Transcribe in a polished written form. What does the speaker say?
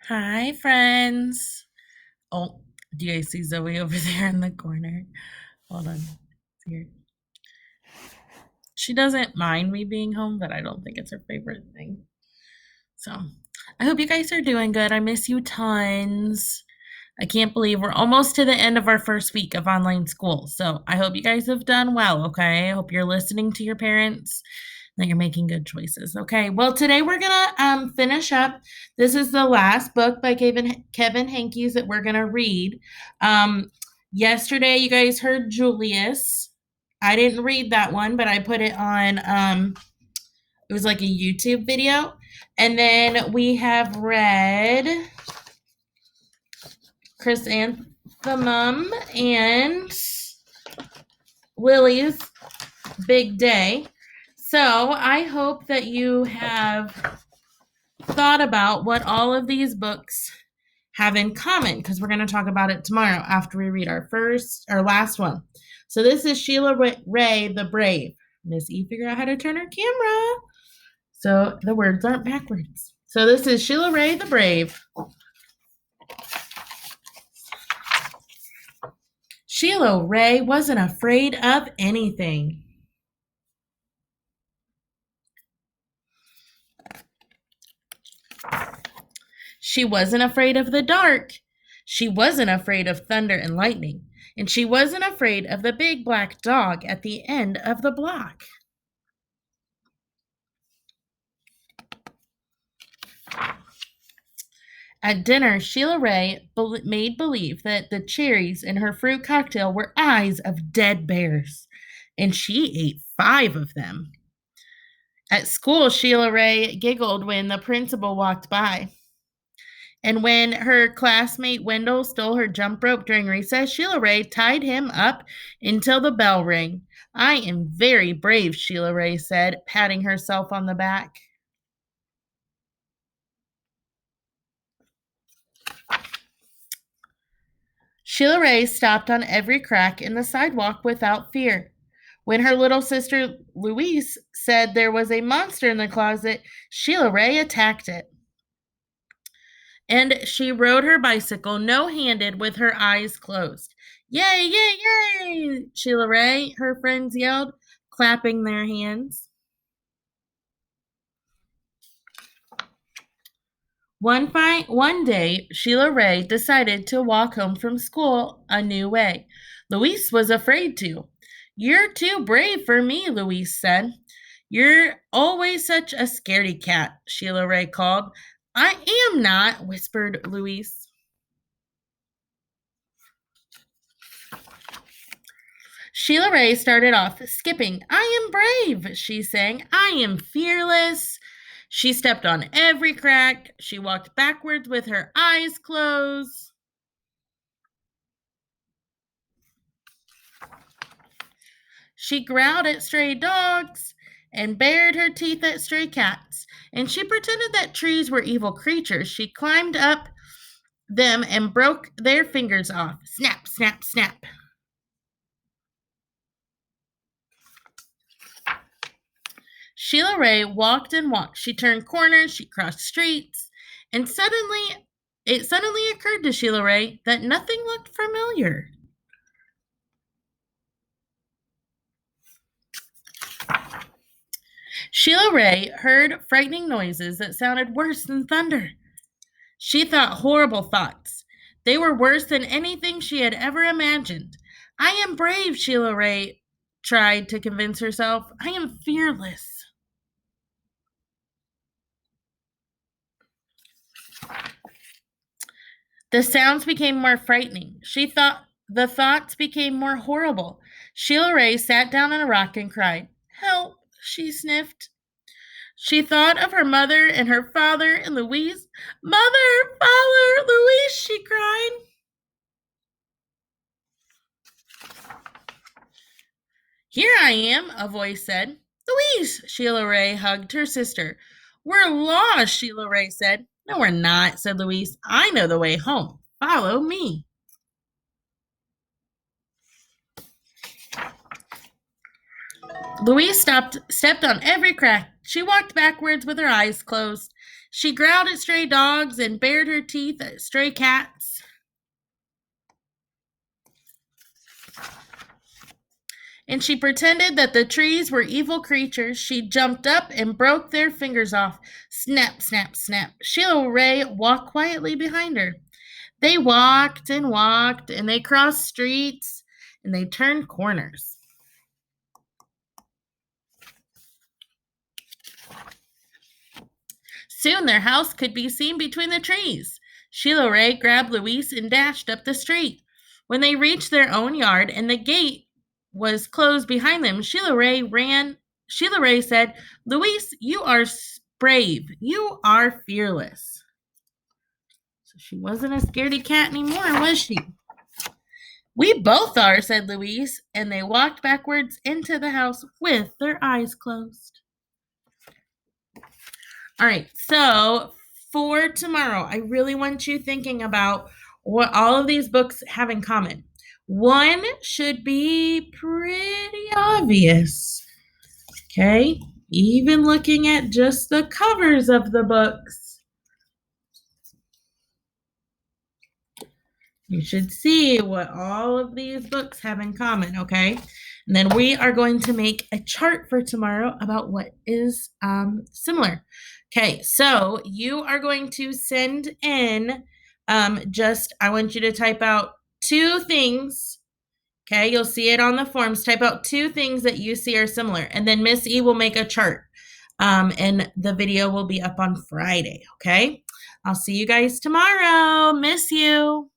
Hi, friends. Oh, do you guys see Zoe over there in the corner? Hold on. Here. She doesn't mind me being home, but I don't think it's her favorite thing. So, I hope you guys are doing good. I miss you tons. I can't believe we're almost to the end of our first week of online school. So, I hope you guys have done well, okay? I hope you're listening to your parents, that you're making good choices. Okay. Well, today we're gonna finish up. This is the last book by Kevin Hankes that we're gonna read. Um, Yesterday, you guys heard Julius. I didn't read that one, but I put it on. It was like a YouTube video, and then we have read Chrysanthemum and Lily's Big Day. So I hope that you have thought about what all of these books have in common because we're going to talk about it tomorrow after we read our last one. So this is Sheila Ray the Brave. Miss E figure out how to turn her camera so the words aren't backwards. So this is Sheila Ray the Brave. Sheila Ray wasn't afraid of anything. She wasn't afraid of the dark. She wasn't afraid of thunder and lightning. And she wasn't afraid of the big black dog at the end of the block. At dinner, Sheila Ray made believe that the cherries in her fruit cocktail were eyes of dead bears, and she ate 5 of them. At school, Sheila Ray giggled when the principal walked by. And when her classmate Wendell stole her jump rope during recess, Sheila Ray tied him up until the bell rang. I am very brave, Sheila Ray said, patting herself on the back. Sheila Ray stopped on every crack in the sidewalk without fear. When her little sister Louise said there was a monster in the closet, Sheila Ray attacked it. And she rode her bicycle no-handed with her eyes closed. Yay, yay, yay! Sheila Ray, her friends yelled, clapping their hands. One day, Sheila Ray decided to walk home from school a new way. Louise was afraid to. You're too brave for me, Louise said. You're always such a scaredy cat, Sheila Ray called. I am not, whispered Louise. Sheila Ray started off skipping. I am brave, she sang. I am fearless. She stepped on every crack. She walked backwards with her eyes closed. She growled at stray dogs and bared her teeth at stray cats. And she pretended that trees were evil creatures. She climbed up them and broke their fingers off. Snap, snap, snap. Sheila Ray walked and walked. She turned corners, she crossed streets, and it suddenly occurred to Sheila Ray that nothing looked familiar. Sheila Ray heard frightening noises that sounded worse than thunder. She thought horrible thoughts. They were worse than anything she had ever imagined. I am brave, Sheila Ray tried to convince herself. I am fearless. The sounds became more frightening. She thought the thoughts became more horrible. Sheila Ray sat down on a rock and cried. Help, she sniffed. She thought of her mother and her father and Louise. Mother, father, Louise, she cried. Here I am, a voice said. Louise, Sheila Ray hugged her sister. We're lost, Sheila Ray said. No, we're not, said Louise. I know the way home. Follow me. Louise stepped on every crack. She walked backwards with her eyes closed. She growled at stray dogs and bared her teeth at stray cats. And she pretended that the trees were evil creatures. She jumped up and broke their fingers off. Snap, snap, snap. Sheila Ray walked quietly behind her. They walked, and they crossed streets, and they turned corners. Soon their house could be seen between the trees. Sheila Ray grabbed Louise and dashed up the street. When they reached their own yard and the gate was closed behind them, Sheila Ray said, "Louise, you are brave. You are fearless." So she wasn't a scaredy cat anymore, was she? "We both are," said Louise, and they walked backwards into the house with their eyes closed. All right, so for tomorrow, I really want you thinking about what all of these books have in common. One should be pretty obvious, okay? Even looking at just the covers of the books, you should see what all of these books have in common, okay? And then we are going to make a chart for tomorrow about what is similar. Okay, so you are going to send in I want you to type out 2 things. Okay, you'll see it on the forms. Type out 2 things that you see are similar, and then Miss E will make a chart. And the video will be up on Friday, okay? I'll see you guys tomorrow. Miss you.